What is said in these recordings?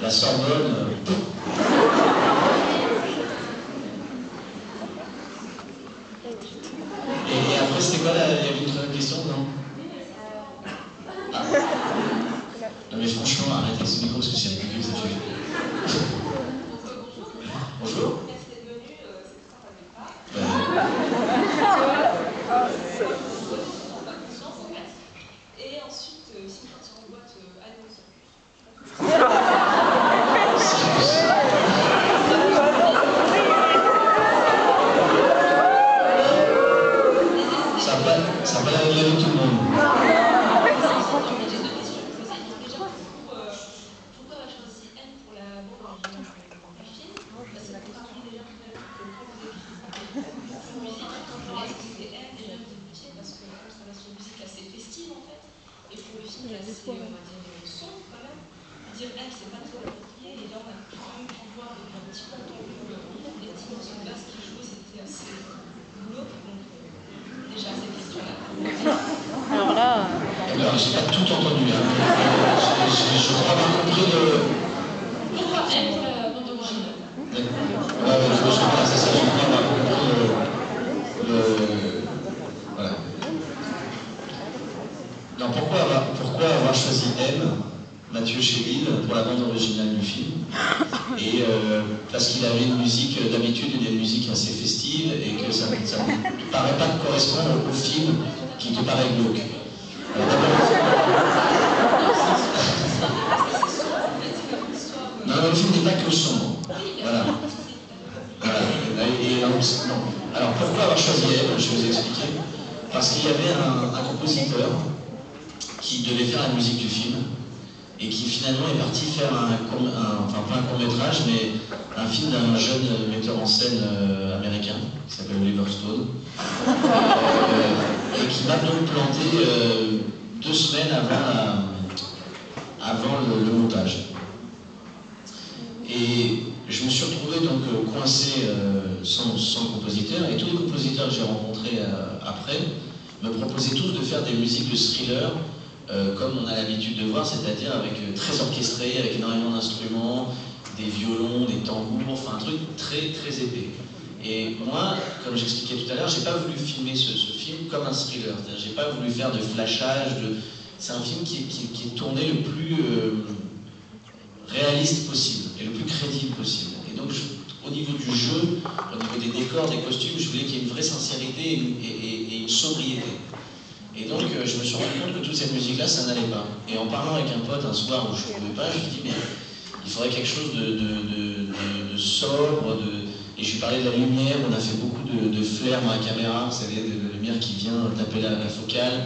la Sorbonne. Et après, c'était quoi la... Il y avait une troisième question, non? Ah. Non mais franchement, arrêtez ce micro parce que c'est ridicule, ça fait. Bonjour. Et ensuite, si vous partez en boîte, allez au ça va pas la vie de tout le monde. Pourquoi avoir choisi M pour la bande originale du film? Parce que parmi les gens qui quand vous écrivez une musique, quand vous expliquez M, les gens vous écoutiez parce que ça reste une musique assez festive en fait. Et pour le film, assez, on va dire, sombre quand même. Dire M, c'est pas trop approprié. Et là, on a quand même pu voir avec un petit peu les petits morceaux de basse qui jouaient, c'était assez glauque. Donc, déjà, ces questions-là. Alors là. Alors, j'ai pas tout entendu. Hein. Je crois avoir compris le. Pourquoi M pour la bande originale? D'accord. Je crois, c'est ça, je crois avoir compris le. Voilà. Non, pourquoi avoir choisi M, Mathieu Chéville, pour la bande originale du film? Et parce qu'il avait une musique, d'habitude, il y a une musique assez festive et que ça ne paraît pas correspondre au film qui te paraît glauque. Non, le film n'est pas que sombre. Voilà. Et, non. Alors pourquoi avoir choisi elle? Je vais vous expliquer. Parce qu'il y avait un compositeur qui devait faire la musique du film et qui finalement est parti faire enfin pas un court-métrage, mais un film d'un jeune metteur en scène américain qui s'appelle Oliver Stone et qui m'a donc planté 2 semaines avant le montage. Et je me suis retrouvé donc coincé sans compositeur, et tous les compositeurs que j'ai rencontrés après me proposaient tous de faire des musiques de thriller comme on a l'habitude de voir, c'est-à-dire avec très orchestré, avec énormément d'instruments, des violons, des tambours, enfin un truc très très épais. Et moi, comme j'expliquais tout à l'heure, j'ai pas voulu filmer ce film comme un thriller, c'est-à-dire j'ai pas voulu faire de flashage, c'est un film qui est tourné le plus réaliste possible et le plus crédible possible. Et donc au niveau du jeu, au niveau des décors, des costumes, je voulais qu'il y ait une vraie sincérité et une sobriété. Et donc je me suis rendu compte que toute cette musique-là, ça n'allait pas. Et en parlant avec un pote un soir où je ne trouvais pas, je lui ai dit mais il faudrait quelque chose de sobre, et je lui parlais de la lumière, on a fait beaucoup de flair dans la caméra, vous savez, de lumière qui vient taper la focale.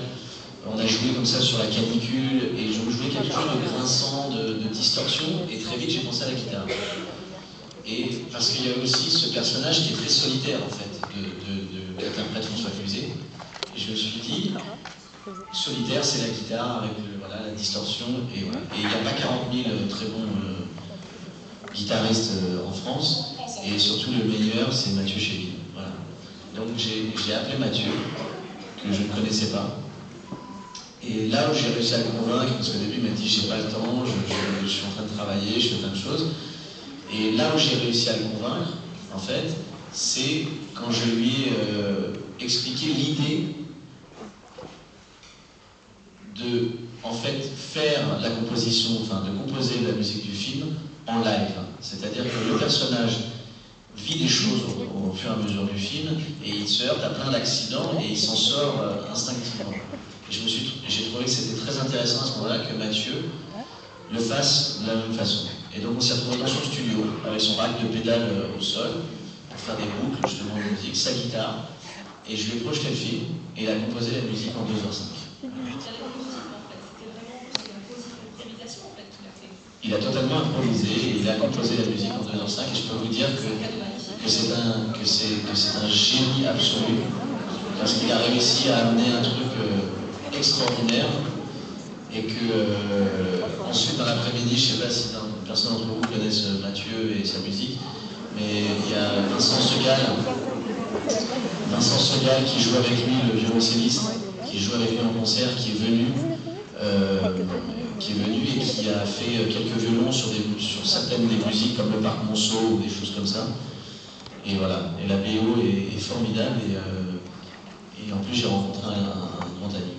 On a joué comme ça sur la canicule, et je jouais quelque chose de grinçant, de distorsion, et très vite j'ai pensé à la guitare. Et parce qu'il y a aussi ce personnage qui est très solitaire en fait, de l'interprète François Cluzet. Et je me suis dit, solitaire c'est la guitare avec voilà, la distorsion, et voilà. Et il n'y a pas 40 000 très bons guitaristes en France, et surtout le meilleur c'est Mathieu Chéville. Voilà. Donc j'ai appelé Mathieu, que je ne connaissais pas. Et là où j'ai réussi à le convaincre, parce qu'au début il m'a dit j'ai pas le temps, je suis en train de travailler, je fais plein de choses. Et là où j'ai réussi à le convaincre, en fait, c'est quand je lui ai expliqué l'idée de, en fait, faire la composition, enfin de composer la musique du film en live. C'est-à-dire que le personnage vit des choses au fur et à mesure du film, et il se heurte à plein d'accidents, et il s'en sort instinctivement. Et j'ai trouvé que c'était très intéressant à ce moment-là que Mathieu le fasse de la même façon. Et donc on s'est retrouvé dans son studio, avec son rack de pédales au sol, pour faire des boucles, justement de musique, sa guitare, et je lui ai projeté le film, et il a composé la musique en 2h05. Il a totalement improvisé, et il a composé la musique en 2h05, et je peux vous dire que c'est un génie absolu, parce qu'il a réussi à amener un truc extraordinaire, et que ensuite dans l'après-midi, je ne sais pas si personne d'entre vous connaissent Mathieu et sa musique, mais il y a Vincent Segal qui joue avec lui, le violoncelliste, qui joue avec lui en concert, qui est venu qui est venu et qui a fait quelques violons sur certaines des musiques comme le Parc Monceau ou des choses comme ça. Et voilà, et la BO est formidable et en plus j'ai rencontré un grand ami.